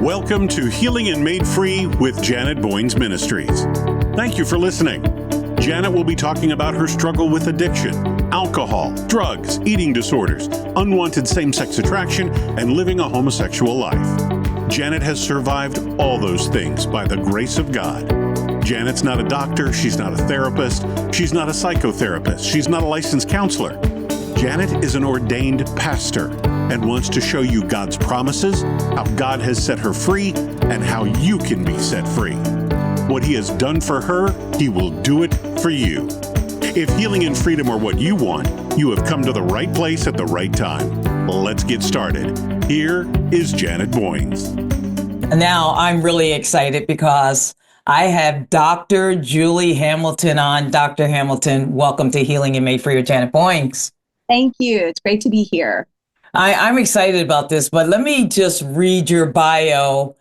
Welcome to Healing and Made Free with Janet Boynes Ministries. Thank you for listening. Janet will be talking about her struggle with addiction, alcohol, drugs, eating disorders, unwanted same-sex attraction, and living a homosexual life. Janet has survived all those things by the grace of God. Janet's not a doctor, she's not a therapist, she's not a psychotherapist, she's not a licensed counselor. Janet is an ordained pastor and wants to show you God's promises, how God has set her free, and how you can be set free. What He has done for her, He will do it for you. If healing and freedom are what you want, you have come to the right place at the right time. Let's get started. Here is Janet Boynes. Now I'm really excited because I have Dr. Julie Hamilton on. Dr. Hamilton, welcome to Healing and Made Free with Janet Boynes. Thank you. It's great to be here. I'm excited about this, but let me just read your bio.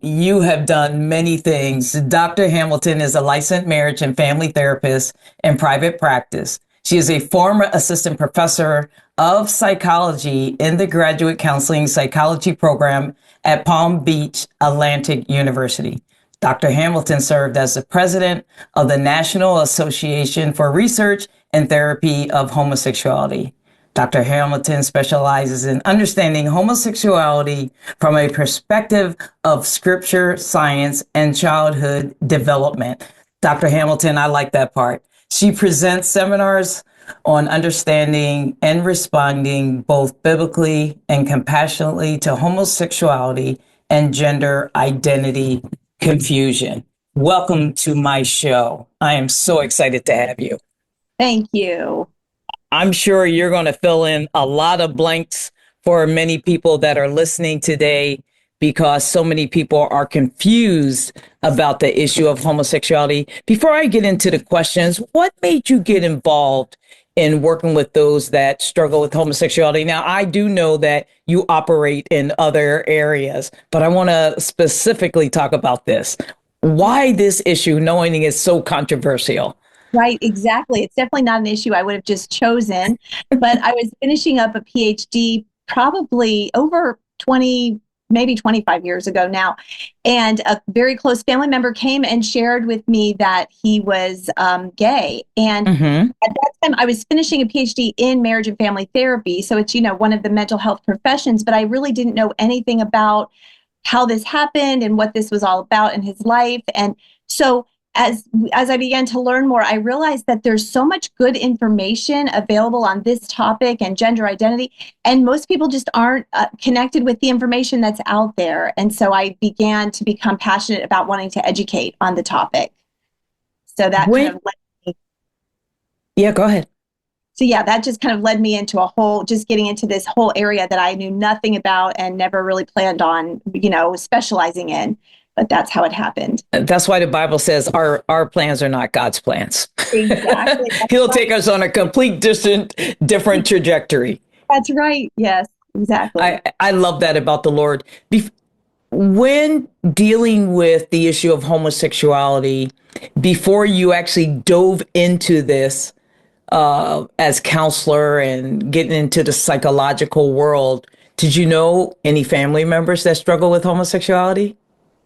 You have done many things. Dr. Hamilton is a licensed marriage and family therapist in private practice. She is a former assistant professor of psychology in the graduate counseling psychology program at Palm Beach Atlantic University. Dr. Hamilton served as the president of the National Association for Research and Therapy of Homosexuality. Dr. Hamilton specializes in understanding homosexuality from a perspective of scripture, science, and childhood development. Dr. Hamilton, I like that part. She presents seminars on understanding and responding both biblically and compassionately to homosexuality and gender identity confusion. Welcome to my show. I am so excited to have you. Thank you. I'm sure you're going to fill in a lot of blanks for many people that are listening today because so many people are confused about the issue of homosexuality. Before I get into the questions, what made you get involved in working with those that struggle with homosexuality? Now, I do know that you operate in other areas, but I want to specifically talk about this. Why this issue, knowing it's so controversial? Right, exactly. It's definitely not an issue I would have just chosen, but I was finishing up a PhD probably over 20, maybe 25 years ago now. And a very close family member came and shared with me that he was gay. And at that time, I was finishing a PhD in marriage and family therapy. So it's, one of the mental health professions, but I really didn't know anything about how this happened and what this was all about in his life. And so as I began to learn more, I realized that there's so much good information available on this topic and gender identity, and most people just aren't connected with the information that's out there. And so I began to become passionate about wanting to educate on the topic. So that kind of led me. Yeah, go ahead. So yeah, that just kind of led me into just getting into this whole area that I knew nothing about and never really planned on, specializing in. But that's how it happened. That's why the Bible says our plans are not God's plans. Exactly. He'll take us on a complete different trajectory. That's right. Yes, exactly. I love that about the Lord. When dealing with the issue of homosexuality, before you actually dove into this as counselor and getting into the psychological world, did you know any family members that struggle with homosexuality?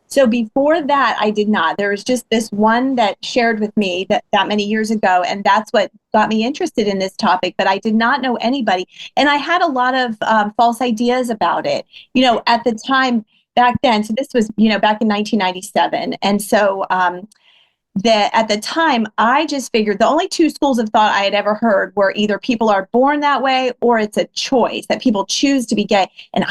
So before that, I did not. There was just this one that shared with me that many years ago, and that's what got me interested in this topic. But I did not know anybody, and I had a lot of false ideas about it. At the time back then, so this was back in 1997, and so at the time, I just figured the only two schools of thought I had ever heard were either people are born that way or it's a choice that people choose to be gay, and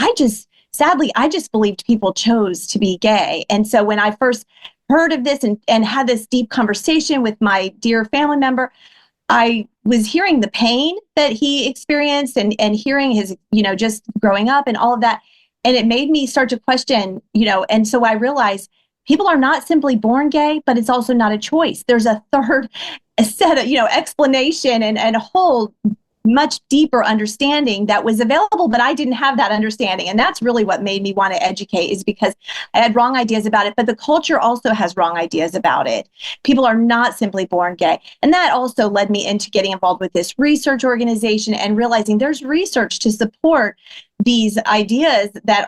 sadly, I just believed people chose to be gay. And so when I first heard of this and had this deep conversation with my dear family member, I was hearing the pain that he experienced and hearing his, just growing up and all of that. And it made me start to question, and so I realized people are not simply born gay, but it's also not a choice. There's a third set of, explanation and a whole much deeper understanding that was available, but I didn't have that understanding. And that's really what made me want to educate, is because I had wrong ideas about it, but the culture also has wrong ideas about it. People are not simply born gay. And that also led me into getting involved with this research organization and realizing there's research to support these ideas that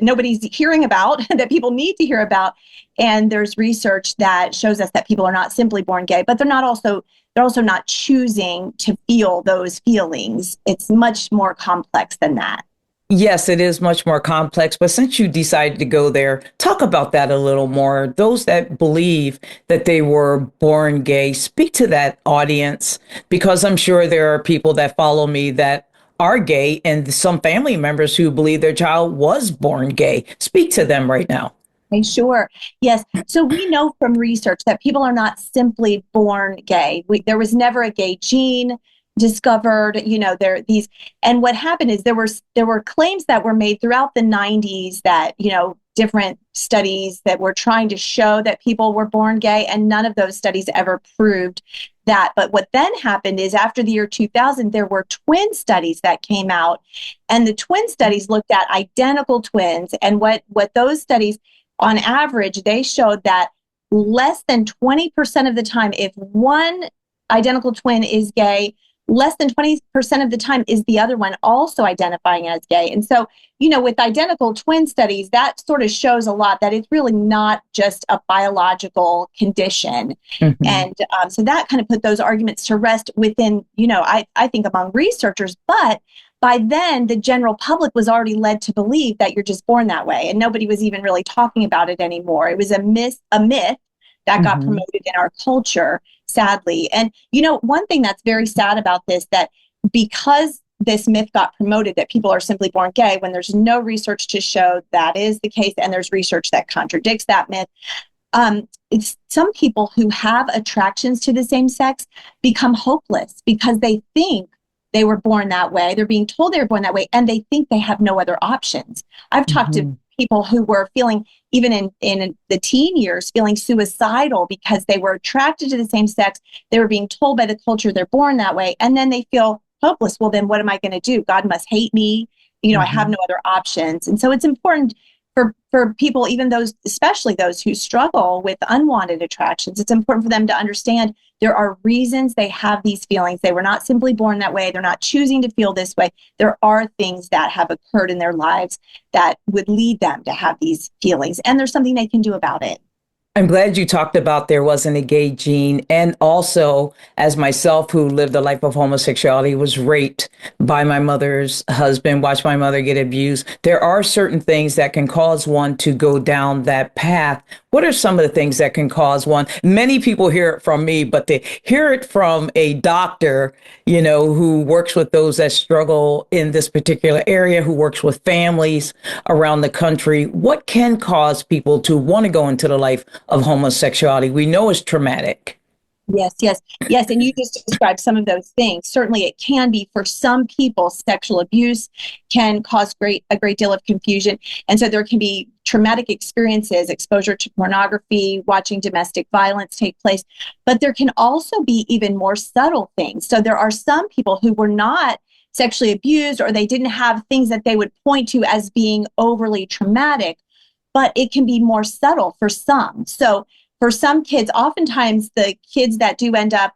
nobody's hearing about, that people need to hear about. And there's research that shows us that people are not simply born gay, but they're also not choosing to feel those feelings. It's much more complex than that. Yes, it is much more complex. But since you decided to go there, talk about that a little more. Those that believe that they were born gay, speak to that audience, because I'm sure there are people that follow me that are gay and some family members who believe their child was born gay. Speak to them right now. Okay, sure. Yes. So we know from research that people are not simply born gay. There was never a gay gene discovered. And what happened is there were claims that were made throughout the 90s that, different studies that were trying to show that people were born gay, and none of those studies ever proved that. But what then happened is, after the year 2000, there were twin studies that came out, and the twin studies looked at identical twins. And what those studies, on average, they showed that less than 20% of the time, if one identical twin is gay, less than 20% of the time is the other one also identifying as gay. And so, with identical twin studies, that sort of shows a lot that it's really not just a biological condition. Mm-hmm. And so that kind of put those arguments to rest within, I think among researchers. But by then, the general public was already led to believe that you're just born that way. And nobody was even really talking about it anymore. It was a myth that got mm-hmm. promoted in our culture, sadly. And, one thing that's very sad about this, that because this myth got promoted that people are simply born gay, when there's no research to show that is the case, and there's research that contradicts that myth, it's some people who have attractions to the same sex become hopeless because they think they were born that way. They're being told they were born that way, and they think they have no other options. I've talked mm-hmm. to people who were feeling, even in the teen years, feeling suicidal because they were attracted to the same sex. They were being told by the culture they're born that way. And then they feel hopeless. Well, then what am I going to do? God must hate me. Mm-hmm. I have no other options. And so it's important for people, even those, especially those who struggle with unwanted attractions, it's important for them to understand there are reasons they have these feelings. They were not simply born that way. They're not choosing to feel this way. There are things that have occurred in their lives that would lead them to have these feelings, and there's something they can do about it. I'm glad you talked about there wasn't a gay gene. And also, as myself, who lived a life of homosexuality, was raped by my mother's husband, watched my mother get abused. There are certain things that can cause one to go down that path. What are some of the things that can cause one? Many people hear it from me, but they hear it from a doctor, who works with those that struggle in this particular area, who works with families around the country. What can cause people to want to go into the life of homosexuality? We know it's traumatic. Yes. And you just described some of those things. Certainly it can be, for some people, sexual abuse can cause a great deal of confusion. And so there can be traumatic experiences, exposure to pornography, watching domestic violence take place. But there can also be even more subtle things. So there are some people who were not sexually abused, or they didn't have things that they would point to as being overly traumatic, but it can be more subtle for some. So for some kids, oftentimes the kids that do end up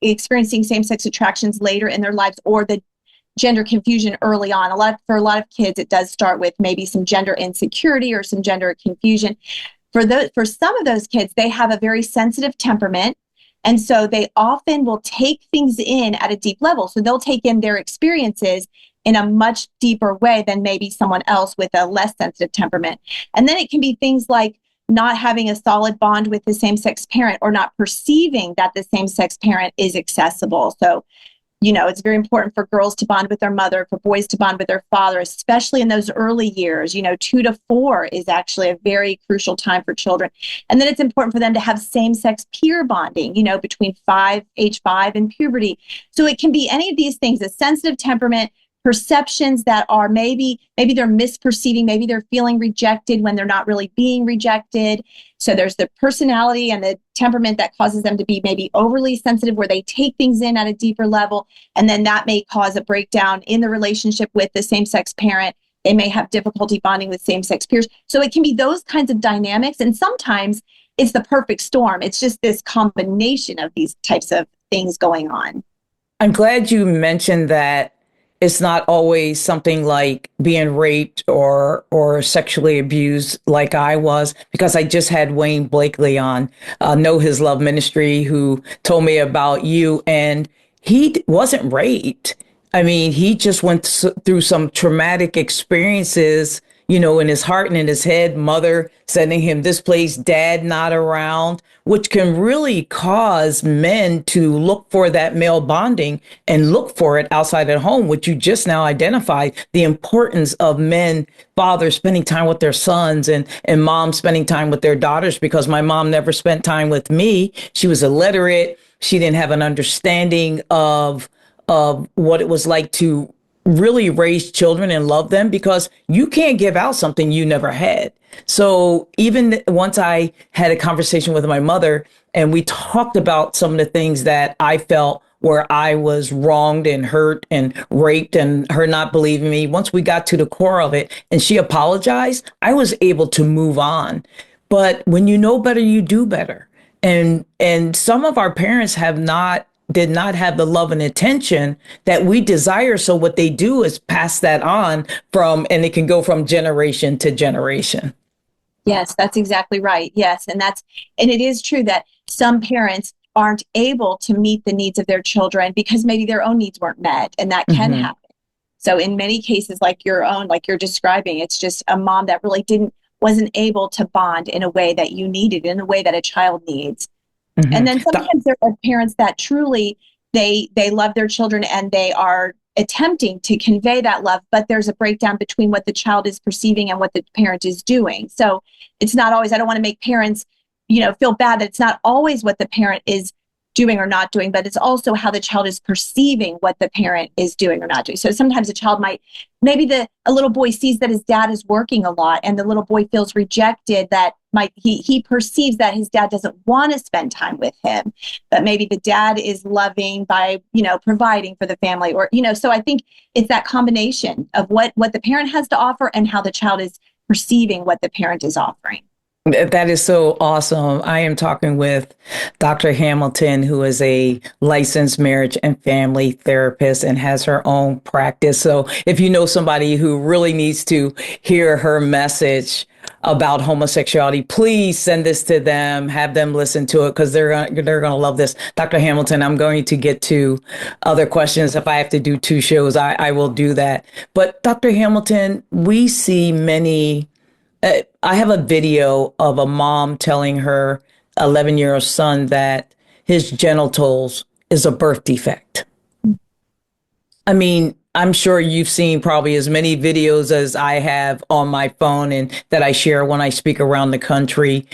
experiencing same-sex attractions later in their lives, or the gender confusion early on, for a lot of kids, it does start with maybe some gender insecurity or some gender confusion. For some of those kids, they have a very sensitive temperament, and so they often will take things in at a deep level. So they'll take in their experiences in a much deeper way than maybe someone else with a less sensitive temperament. And then it can be things like not having a solid bond with the same-sex parent, or not perceiving that the same-sex parent is accessible. So, it's very important for girls to bond with their mother, for boys to bond with their father, especially in those early years. 2 to 4 is actually a very crucial time for children. And then it's important for them to have same-sex peer bonding, between age 5 and puberty. So it can be any of these things: a sensitive temperament, perceptions that are maybe they're misperceiving, maybe they're feeling rejected when they're not really being rejected. So there's the personality and the temperament that causes them to be maybe overly sensitive, where they take things in at a deeper level, and then that may cause a breakdown in the relationship with the same-sex parent. They may have difficulty bonding with same-sex peers. So it can be those kinds of dynamics, and sometimes it's the perfect storm. It's just this combination of these types of things going on. I'm glad you mentioned that it's not always something like being raped or sexually abused like I was, because I just had Wayne Blakely on, Know His Love Ministry, who told me about you, and he wasn't raped. I mean, he just went through some traumatic experiences, in his heart and in his head, mother sending him this place, dad not around, which can really cause men to look for that male bonding and look for it outside at home, which you just now identified the importance of men, fathers spending time with their sons and moms spending time with their daughters, because my mom never spent time with me. She was illiterate. She didn't have an understanding of what it was like to really raise children and love them, because you can't give out something you never had. So even once I had a conversation with my mother and we talked about some of the things that I felt where I was wronged and hurt and raped and her not believing me, once we got to the core of it and she apologized, I was able to move on. But when you know better, you do better. And some of our parents did not have the love and attention that we desire. So what they do is pass that on and it can go from generation to generation. Yes, that's exactly right. Yes. And it is true that some parents aren't able to meet the needs of their children because maybe their own needs weren't met, and that can happen. So in many cases, like your own, like you're describing, it's just a mom that really wasn't able to bond in a way that you needed, in a way that a child needs. And then sometimes there are parents that truly, they love their children and they are attempting to convey that love, but there's a breakdown between what the child is perceiving and what the parent is doing. So it's not always, I don't want to make parents, feel bad that it's not always what the parent is doing or not doing, but it's also how the child is perceiving what the parent is doing or not doing. So sometimes a child maybe a little boy sees that his dad is working a lot and the little boy feels rejected, that he perceives that his dad doesn't want to spend time with him, but maybe the dad is loving by, providing for the family, or, so I think it's that combination of what the parent has to offer and how the child is perceiving what the parent is offering. That is so awesome. I am talking with Dr. Hamilton, who is a licensed marriage and family therapist and has her own practice. So if you know somebody who really needs to hear her message about homosexuality, please send this to them, have them listen to it, because they're going to love this. Dr. Hamilton, I'm going to get to other questions. If I have to do 2 shows, I will do that. But Dr. Hamilton, we see many. I have a video of a mom telling her 11-year-old son that his genitals is a birth defect. I mean, I'm sure you've seen probably as many videos as I have on my phone and that I share when I speak around the country.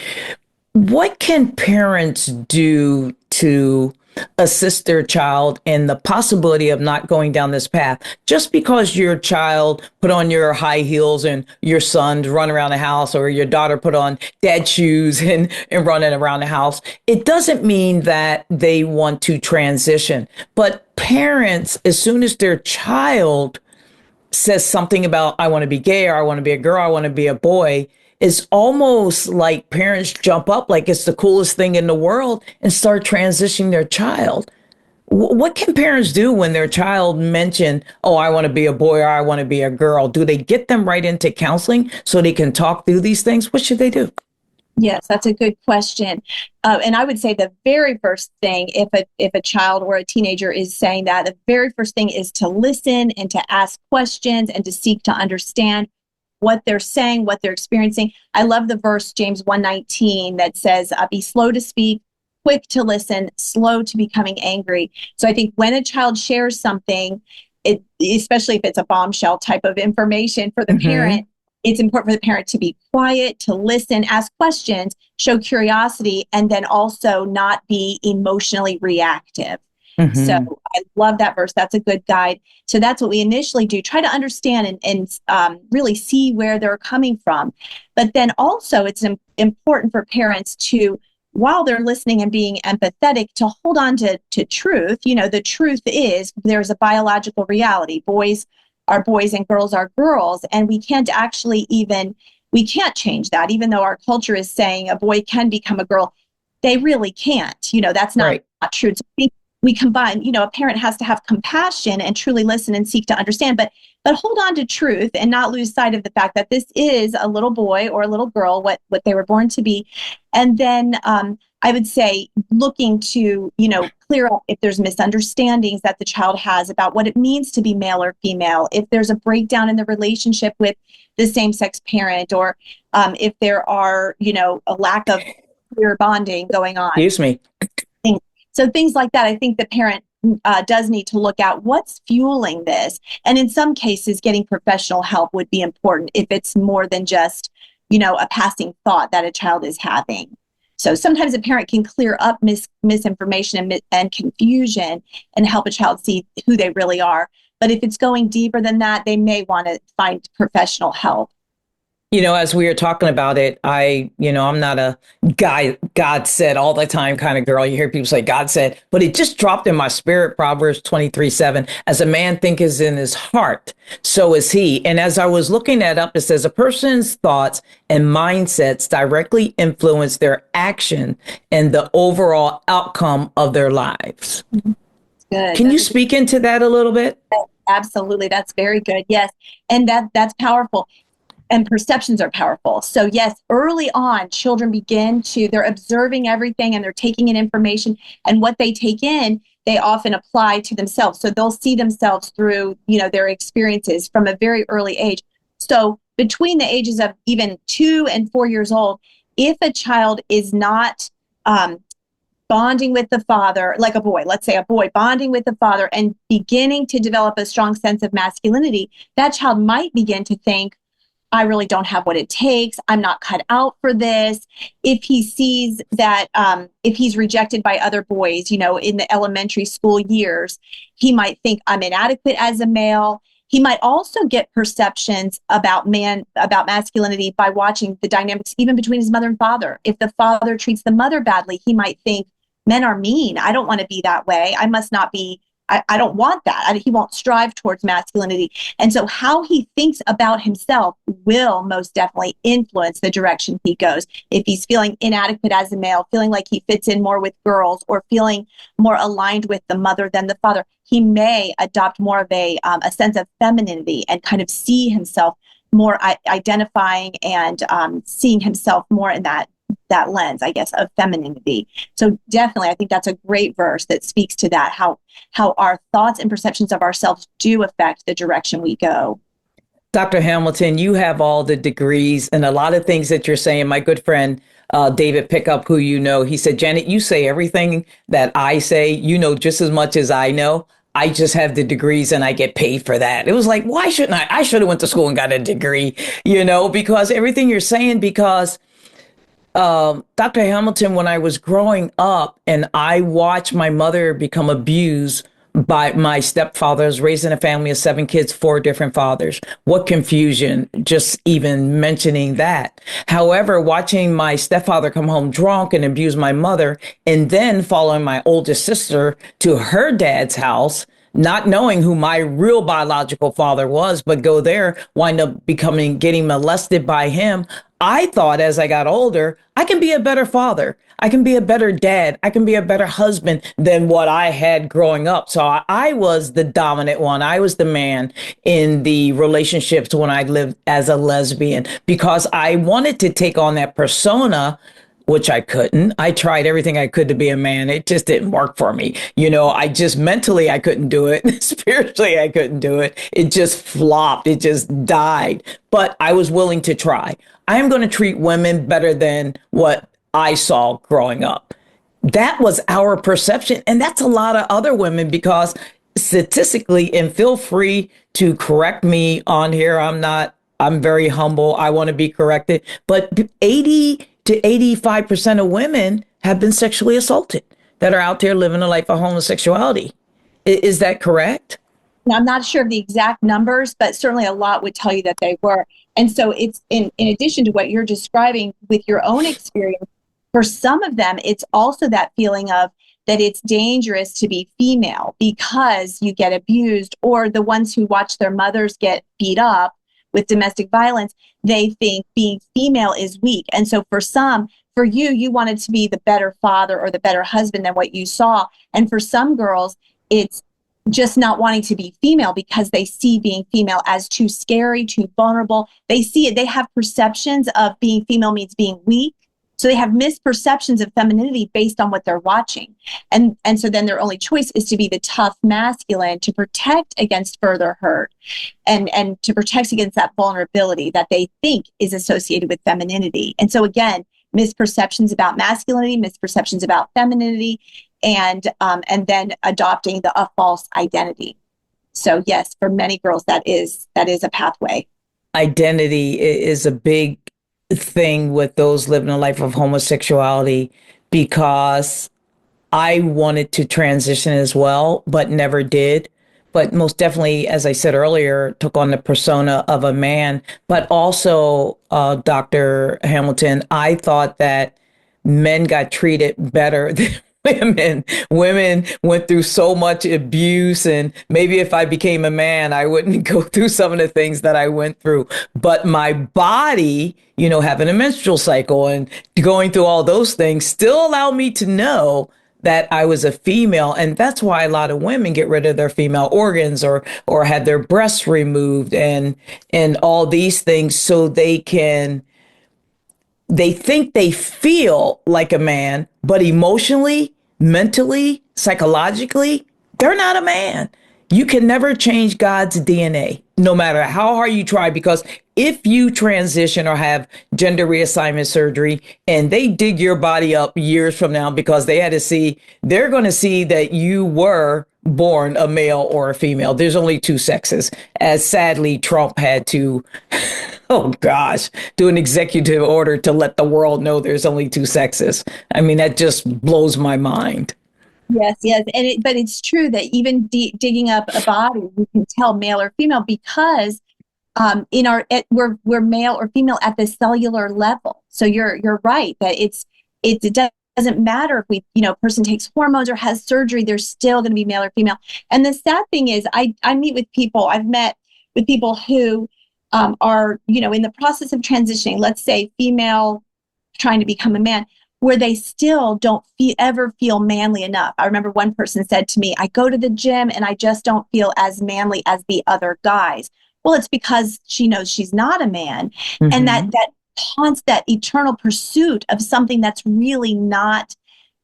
What can parents do to assist their child in the possibility of not going down this path? Just because your child put on your high heels and your son run around the house, or your daughter put on dad shoes and running around the house, it doesn't mean that they want to transition. But parents, as soon as their child says something about, I want to be gay, or I want to be a girl, I want to be a boy, it's almost like parents jump up like it's the coolest thing in the world and start transitioning their child. What can parents do when their child mention, oh, I want to be a boy or I want to be a girl? Do they get them right into counseling so they can talk through these things? What should they do? Yes, that's a good question. And I would say the very first thing, if a child or a teenager is saying that, the very first thing is to listen and to ask questions and to seek to understand what they're saying, what they're experiencing. I love the verse, James 1:19, that says, be slow to speak, quick to listen, slow to becoming angry. So I think when a child shares something, especially if it's a bombshell type of information for the parent, it's important for the parent to be quiet, to listen, ask questions, show curiosity, and then also not be emotionally reactive. So Hmm. I love that verse. That's a good guide. So that's what we initially do, try to understand and really see where they're coming from. But then also it's important for parents to, while they're listening and being empathetic, to hold on to truth. The truth is there's a biological reality. Boys are boys and girls are girls. And we can't change that. Even though our culture is saying a boy can become a girl, they really can't. That's not, Right. not true. So we combine, a parent has to have compassion and truly listen and seek to understand, but hold on to truth and not lose sight of the fact that this is a little boy or a little girl, what they were born to be. And then I would say looking to, clear up if there's misunderstandings that the child has about what it means to be male or female, if there's a breakdown in the relationship with the same-sex parent, or if there are, a lack of clear bonding going on. Excuse me. So things like that, I think the parent does need to look at what's fueling this. And in some cases, getting professional help would be important if it's more than just, a passing thought that a child is having. So sometimes a parent can clear up misinformation and confusion and help a child see who they really are. But if it's going deeper than that, they may want to find professional help. As we were talking about it, I'm not a God said all the time kind of girl. You hear people say God said, but it just dropped in my spirit. Proverbs 23:7, as a man thinketh in his heart, so is he. And as I was looking that up, it says a person's thoughts and mindsets directly influence their action and the overall outcome of their lives. Good. Can you speak into that a little bit? Absolutely. That's very good. Yes. And that's powerful. And perceptions are powerful. So yes, early on, children they're observing everything and they're taking in information, and what they take in, they often apply to themselves. So they'll see themselves through, their experiences from a very early age. So between the ages of even 2 and 4 years old, if a child is not bonding with the father, like a boy, let's say a boy bonding with the father and beginning to develop a strong sense of masculinity, that child might begin to think, I really don't have what it takes. I'm not cut out for this. If he sees that, if he's rejected by other boys, in the elementary school years, he might think I'm inadequate as a male. He might also get perceptions about masculinity by watching the dynamics even between his mother and father. If the father treats the mother badly, he might think men are mean. I don't want to be that way. I must not be. I don't want that. He won't strive towards masculinity. And so how he thinks about himself will most definitely influence the direction he goes. If he's feeling inadequate as a male, feeling like he fits in more with girls, or feeling more aligned with the mother than the father, he may adopt more of a sense of femininity and kind of see himself more identifying and seeing himself more in that lens, I guess, of femininity. So definitely, I think that's a great verse that speaks to that, how our thoughts and perceptions of ourselves do affect the direction we go. Dr. Hamilton, you have all the degrees and a lot of things that you're saying. My good friend, David Pickup, who he said, Janet, you say everything that I say, just as much as I know. I just have the degrees and I get paid for that. It was like, why shouldn't I? I should have went to school and got a degree, because everything you're saying, because Dr. Hamilton, when I was growing up and I watched my mother become abused by my stepfather, I was raised in a family of 7 kids, 4 different fathers. What confusion, just even mentioning that. However, watching my stepfather come home drunk and abuse my mother, and then following my oldest sister to her dad's house, not knowing who my real biological father was, but go there, wind up getting molested by him. I thought as I got older, I can be a better father. I can be a better dad. I can be a better husband than what I had growing up. So I was the dominant one. I was the man in the relationships when I lived as a lesbian, because I wanted to take on that persona, which I couldn't. I tried everything I could to be a man. It just didn't work for me. I just mentally, I couldn't do it. Spiritually, I couldn't do it. It just flopped. It just died. But I was willing to try. I am going to treat women better than what I saw growing up. That was our perception. And that's a lot of other women, because statistically, and feel free to correct me on here. I'm very humble. I want to be corrected. But 80 to 85% of women have been sexually assaulted. that are out there living a life of homosexuality. Is that correct? Now, I'm not sure of the exact numbers, but certainly a lot would tell you that they were. And so it's in addition to what you're describing with your own experience, for some of them, it's also that feeling of that it's dangerous to be female because you get abused, or the ones who watch their mothers get beat up with domestic violence, they think being female is weak. And so for some, for you, you wanted to be the better father or the better husband than what you saw. And for some girls, it's just not wanting to be female because they see being female as too scary, too vulnerable. They see it, they have perceptions of being female means being weak. So they have misperceptions of femininity based on what they're watching. And so then their only choice is to be the tough masculine to protect against further hurt and to protect against that vulnerability that they think is associated with femininity. And so again, misperceptions about masculinity, misperceptions about femininity, and then adopting a false identity. So yes, for many girls, that is a pathway. Identity is a big thing with those living a life of homosexuality, because I wanted to transition as well, but never did. But most definitely, as I said earlier, took on the persona of a man. But also, Dr. Hamilton, I thought that men got treated better than women. Women went through so much abuse, and maybe if I became a man, I wouldn't go through some of the things that I went through. But my body, having a menstrual cycle and going through all those things still allowed me to know that I was a female. And that's why a lot of women get rid of their female organs or have their breasts removed and all these things so they think they feel like a man, but emotionally, mentally, psychologically, they're not a man. You can never change God's DNA, no matter how hard you try, because if you transition or have gender reassignment surgery and they dig your body up years from now because they're going to see that you were born a male or a female. There's only two sexes, as sadly Trump had to oh gosh, do an executive order to let the world know there's only two sexes. I mean, that just blows my mind. Yes, yes, but it's true that even digging up a body, you can tell male or female because we're male or female at the cellular level. So you're right that it doesn't matter if a person takes hormones or has surgery, they're still going to be male or female. And the sad thing is, I meet with people. I've met with people who are in the process of transitioning. Let's say female trying to become a man, where they still don't ever feel manly enough. I remember one person said to me, I go to the gym and I just don't feel as manly as the other guys. Well, it's because she knows she's not a man. Mm-hmm. And that haunts that eternal pursuit of something that's really not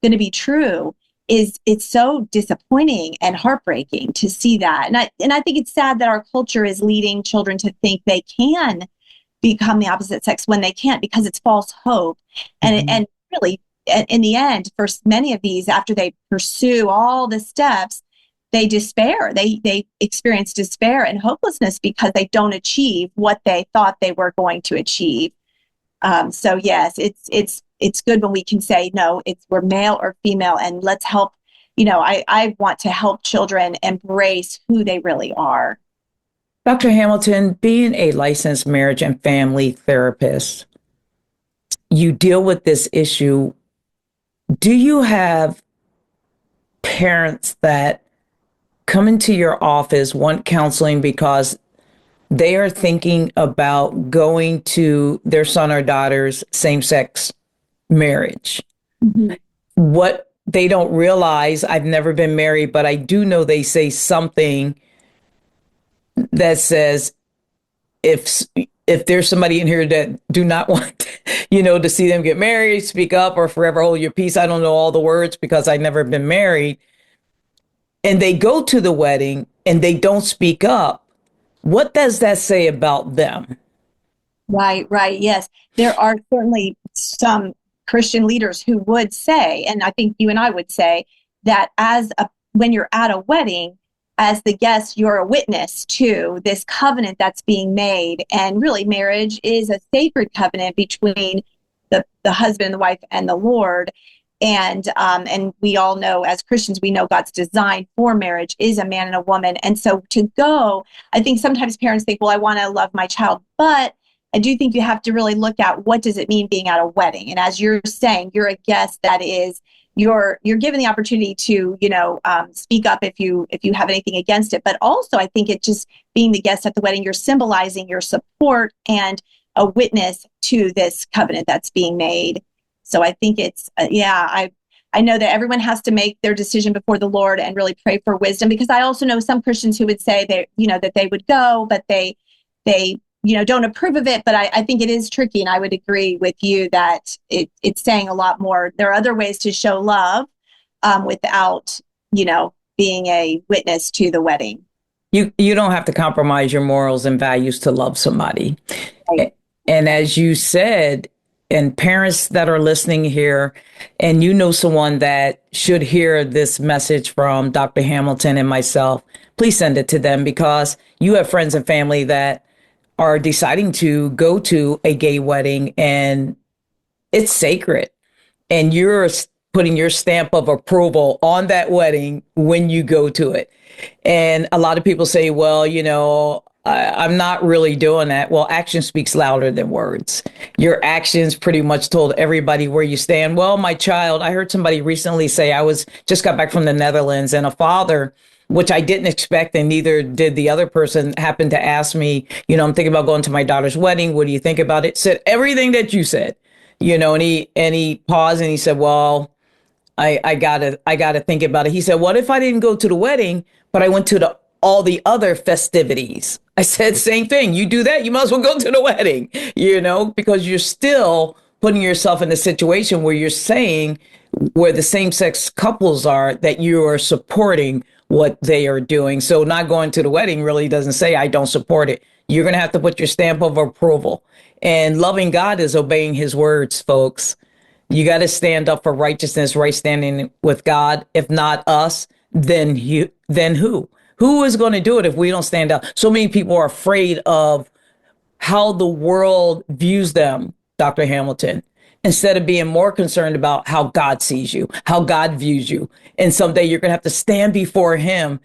going to be true. It's so disappointing and heartbreaking to see that. And I think it's sad that our culture is leading children to think they can become the opposite sex when they can't, because it's false hope. Mm-hmm. And really, in the end, for many of these, after they pursue all the steps, they despair. They experience despair and hopelessness because they don't achieve what they thought they were going to achieve. So yes, it's good when we can say, no, we're male or female, and let's help. I want to help children embrace who they really are. Dr. Hamilton, being a licensed marriage and family therapist, you deal with this issue. Do you have parents that come into your office, want counseling because they are thinking about going to their son or daughter's same-sex marriage? Mm-hmm. What they don't realize, I've never been married, but I do know they say something that says, if there's somebody in here that do not want, to see them get married, speak up or forever hold your peace. I don't know all the words because I've never been married. And they go to the wedding and they don't speak up. What does that say about them? Right. Yes. There are certainly some Christian leaders who would say, and I think you and I would say, that when you're at a wedding, as the guest, you're a witness to this covenant that's being made. And really, marriage is a sacred covenant between the husband and the wife and the Lord. And we all know, as Christians, we know God's design for marriage is a man and a woman. And so to go, I think sometimes parents think, well, I want to love my child, but I do think you have to really look at what does it mean being at a wedding. And as you're saying, you're a guest, that is, you're given the opportunity to, speak up if you have anything against it. But also, I think it just being the guest at the wedding, you're symbolizing your support and a witness to this covenant that's being made. So I think it's, I know that everyone has to make their decision before the Lord and really pray for wisdom, because I also know some Christians who would say that they would go, but they don't approve of it. But I think it is tricky. And I would agree with you that it's saying a lot more. There are other ways to show love without, being a witness to the wedding. You don't have to compromise your morals and values to love somebody. Right. And as you said, and parents that are listening here, and someone that should hear this message from Dr. Hamilton and myself, please send it to them, because you have friends and family that are deciding to go to a gay wedding, and it's sacred. And you're putting your stamp of approval on that wedding when you go to it. And a lot of people say, well, I'm not really doing that. Well, action speaks louder than words. Your actions pretty much told everybody where you stand. Well, my child, I heard somebody recently say, just got back from the Netherlands, and a father, which I didn't expect, and neither did the other person, happened to ask me, I'm thinking about going to my daughter's wedding. What do you think about it? Said everything that you said, and he paused and he said, well, I gotta think about it. He said, what if I didn't go to the wedding, but I went to all the other festivities? I said, same thing. You do that, you might as well go to the wedding, because you're still putting yourself in a situation where you're saying, where the same-sex couples are, that you are supporting what they are doing. So not going to the wedding really doesn't say I don't support it. You're going to have to put your stamp of approval. And loving God is obeying his words, folks. You got to stand up for righteousness, right standing with God. If not us, then who? Who is going to do it if we don't stand up? So many people are afraid of how the world views them, Dr. Hamilton, instead of being more concerned about how God sees you, how God views you. And someday you're going to have to stand before him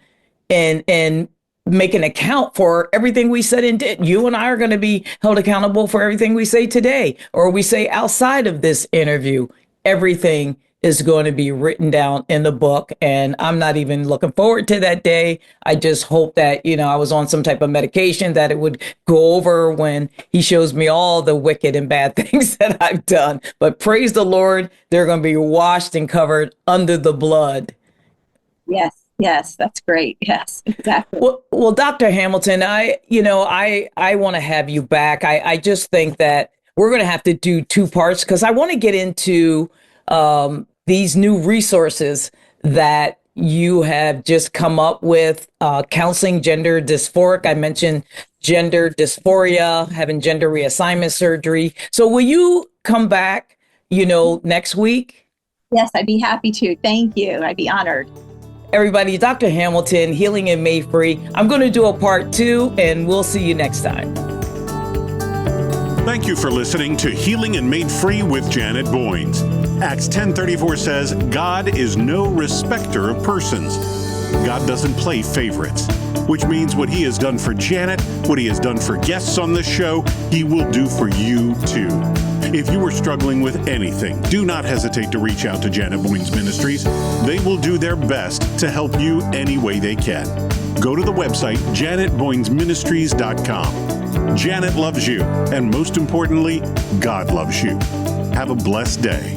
and make an account for everything we said and did. You and I are going to be held accountable for everything we say today, or we say outside of this interview. Everything is going to be written down in the book. And I'm not even looking forward to that day. I just hope that, I was on some type of medication, that it would go over when he shows me all the wicked and bad things that I've done. But praise the Lord, they're going to be washed and covered under the blood. Yes, that's great. Yes, exactly. Well, Dr. Hamilton, I want to have you back. I just think that we're going to have to do two parts, because I want to get into these new resources that you have just come up with, counseling gender dysphoric. I mentioned gender dysphoria, having gender reassignment surgery. So will you come back, next week? Yes, I'd be happy to. Thank you. I'd be honored. Everybody, Dr. Hamilton, Healing and Made Free. I'm going to do a part 2, and we'll see you next time. Thank you for listening to Healing and Made Free with Janet Boynes. Acts 10:34 says, God is no respecter of persons. God doesn't play favorites, which means what he has done for Janet, what he has done for guests on this show, he will do for you too. If you are struggling with anything, do not hesitate to reach out to Janet Boynes Ministries. They will do their best to help you any way they can. Go to the website, janetboynesministries.com. Janet loves you, and most importantly, God loves you. Have a blessed day.